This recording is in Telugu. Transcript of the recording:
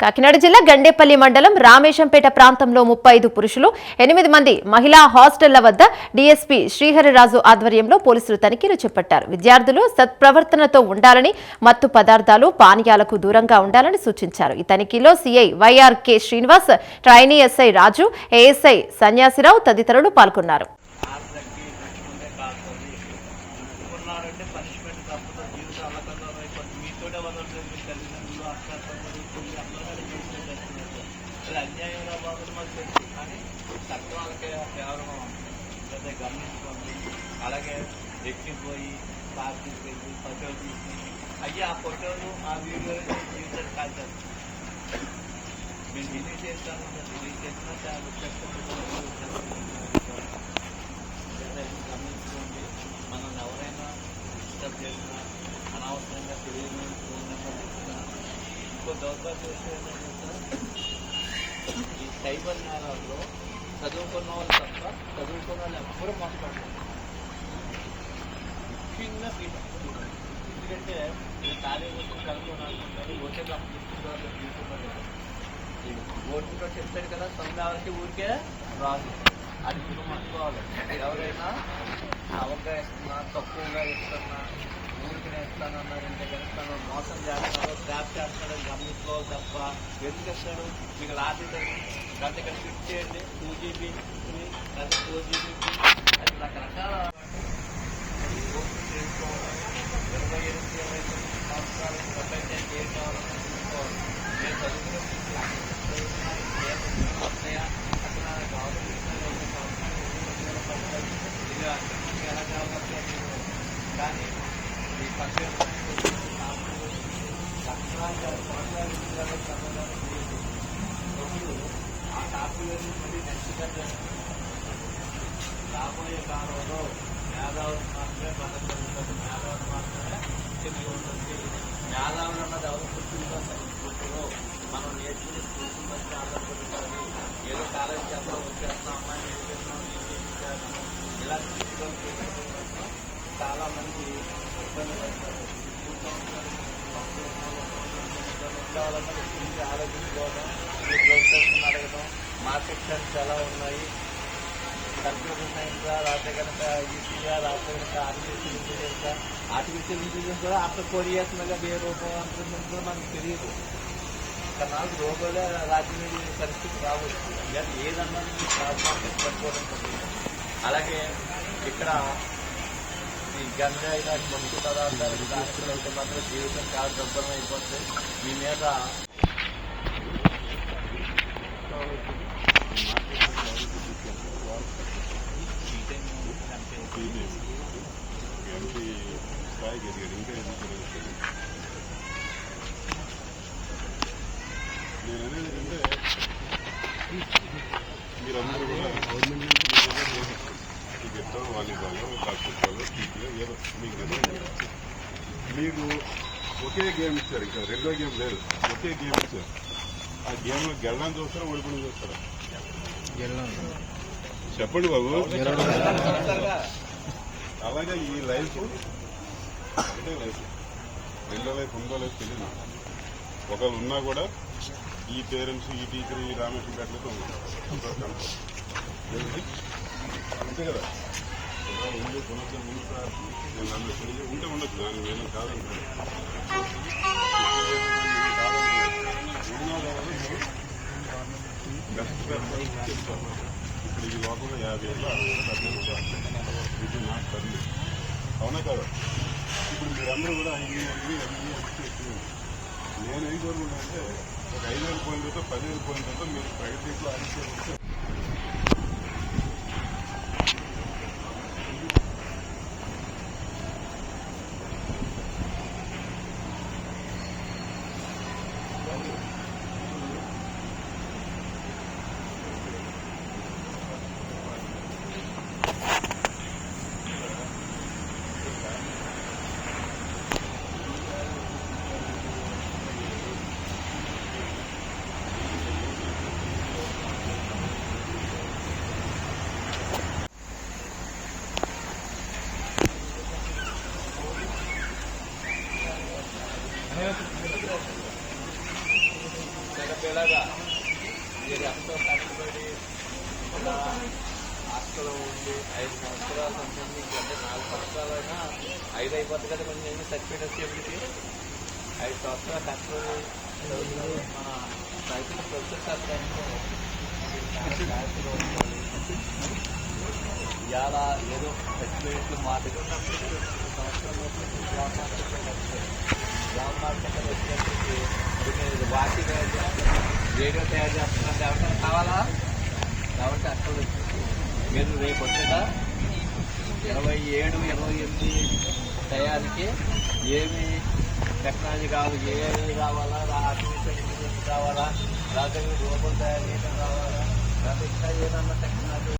కాకినాడ జిల్లా గండేపల్లి మండలం రామేశంపేట ప్రాంతంలో 35 పురుషులు 8 మంది మహిళా హాస్టళ్ల వద్ద డీఎస్పీ శ్రీహరిరాజు ఆధ్వర్యంలో పోలీసులు తనిఖీలు చేపట్టారు. విద్యార్థులు సత్ప్రవర్తనతో ఉండాలని, మత్తు పదార్థాలు, పానీయాలకు దూరంగా ఉండాలని సూచించారు. ఈ తనిఖీలో CI YRK Srinivas, trainee SI Raju, ASI Sanyasirao తదితరులు పాల్గొన్నారు. అన్యాయంగా బాగుంది మాకు తెలుసు, కానీ చట్టం వాళ్ళకి కేవలం గమనించుకోండి. అలాగే ఎక్కిపోయి కార్ తీసుకెళ్ళి ఫోటోలు తీసి అయ్యి ఆ ఫోటోలు ఆ వీడియోలు జీవితం కాల్చారు. మేము డిలీట్ చేస్తాను, డిలీట్ చేసినా గమనించుకోండి. మనం ఎవరైనా డిస్టర్బ్ చేసినా అనవసరంగా తెలియని ఫోన్ నెంబర్ ఇచ్చినా ఇంకో దౌర్భాగ్య విషయం ఏంటంటే ఈ సైబర్ నేరాల్లో చదువుకున్న వాళ్ళు తప్ప చదువుకున్న వాళ్ళు ఎవ్వరూ మాట్లాడలేదు. ముఖ్యంగా ఎందుకంటే నేను కాలేజీ వచ్చి చదువుకున్నాను, ఓటే కంపెనీ తీసుకున్నారు. ఓటుతో చెప్తాడు కదా, తొమ్మిది ఊరికే రాదు. అది మీరు మర్చిపోవాలి. ఎవరైనా అవగా ఇస్తున్నా, తక్కువగా ఇస్తున్నా, ఊరికినే ఇస్తానన్నారంటే కనుక మోసం చేస్తాడో ట్రాప్ చేస్తాడో గమనించుకోవాలి తప్ప ఎందుకు ఇస్తాడు. మీకు లాభం గంట ఇక్కడ ఫిట్ చేయండి, 2GB గంట 4GB, అది రకరకాల 28 సంవత్సరాలు ప్రపంచానికి ఏం కావాలన్నా చూసుకోవాలి. నేను చదువుకునే ఎలా కావాలి. కానీ ఈ పక్కన ఆ కాపీలను మళ్ళీ నెక్స్ట్ రాబోయే కాలంలో మేధావులు మాత్రమే బతకగలుగుతారు, మేధావులు మాత్రమే తెలివి ఉంటుంది. మేధావులు అన్నది ఎవరు పుట్టిలో మనం నేర్చుకునే స్కూల్ని బట్టి ఆధారపడుతుంది. ఏదో కాలేజీ చేస్తాం, వచ్చేస్తాం, అమ్మాయిని నేర్పిస్తున్నాం, నేను చేస్తాను, ఇలాంటి విషయాలు చాలా మంది ఇబ్బంది పడతారు. ఉండాలన్న ఆలోచించుకోవడం, ప్రభుత్వం అడగడం, మార్కెట్ ట్రెండ్స్ ఎలా ఉన్నాయి, కంప్యూటర్ సైన్సా రాస్తే కనుక ఈసీగా రాస్తే కనుక ఆర్టిఫిషియల్ ఇంటెలిజెన్సా. ఆర్టిఫిషియల్ ఇంటెలిజెన్స్ కూడా ఆఫ్టర్ 4 years మళ్ళీ ఏ రూపం అంటుందో మనకు తెలియదు. నాకు రోగోలే రాజ్యం పరిస్థితి రావచ్చు. ఏదన్నది మార్కెట్ పట్టుకోవడం తెలియదు. అలాగే ఇక్కడ ఈ గంజా ఇలాంటి మంచి పదార్థాలు దానిలో అయితే మాత్రం జీవితం చాలా దుర్భరం అయిపోతుంది. మీ మీద మీరందరూ కూడా క్రికెట్, వాలీబాల్, బాస్కెట్బాల్, క్రికెట్ ఏదో మీకు ఒకే గేమ్ ఇచ్చారు. ఇంకా రెండో గేమ్ లేదు, ఒకే గేమ్ ఇచ్చారు. ఆ గేమ్లో గెలడానికి చూస్తారా, ఓడిపోయిన చూస్తారా? చెప్పండి బాబు. అలాగే ఈ లైఫ్ ఒకటే లైఫ్, రెండో లైఫ్ ఉందో లైఫ్ తెలియదు. ఒకళ్ళు ఉన్నా కూడా ఈ పేరెంట్స్, ఈ టీచర్, ఈ రామేశ్వరం పెట్టలేదు అంతే కదా. ఉండే పునః నేను నన్ను తెలియ ఉంటే ఉండొచ్చు, దాన్ని నేను కాదనుకున్నాను. చెప్తాను. ఇప్పుడు ఈ లోకంలో 50 ఏళ్ళు, 60 ఏళ్ళు, 70 ఏళ్ళు ఇది నాకు తల్లి, అవునా కదా. ఇప్పుడు మీరందరూ కూడా నేను ఏం కోరుకుంటానంటే ఒక 5 ఏళ్ళు పోయిన తర్వాత, 10 ఏళ్ళు పోయిన తర్వాత మీరు ప్రగతిలో ఆడితే ఇలాగా మీరు ఎంతో కష్టపడి ఇలా హాస్టల్లో ఉండి 5 సంవత్సరాలు సంబంధించి అంటే 4 సంవత్సరాలైనా 5 అయిపోతుంది కదా కొంచెం ఏమి సర్టిఫికేట్ వచ్చేప్పటికి 5 సంవత్సరాలు కష్టపడి చదువుతున్నారు మన రైతుల ప్రొఫెసర్ ఇవాళ ఏదో సర్టిఫికేట్లు మాట్లాడుతున్నప్పుడు జాబ్ మార్కెట్ వచ్చేప్పటికి మీరు వాటి రేడియో తయారు చేస్తున్నారు ఎవరికైనా కావాలా కాబట్టి అక్కడ మీరు రేపు వచ్చేదా 27, 28 టయానికి ఏమి టెక్నాలజీ కావాలి, ఏఐ కావాలా, ఆర్టిఫిషియల్ ఇంటెలిజెన్స్ కావాలా, లేకపోతే రూపం తయారు చేయడం కావాలా, లేకపోతే ఇంకా ఏదన్నా టెక్నాలజీ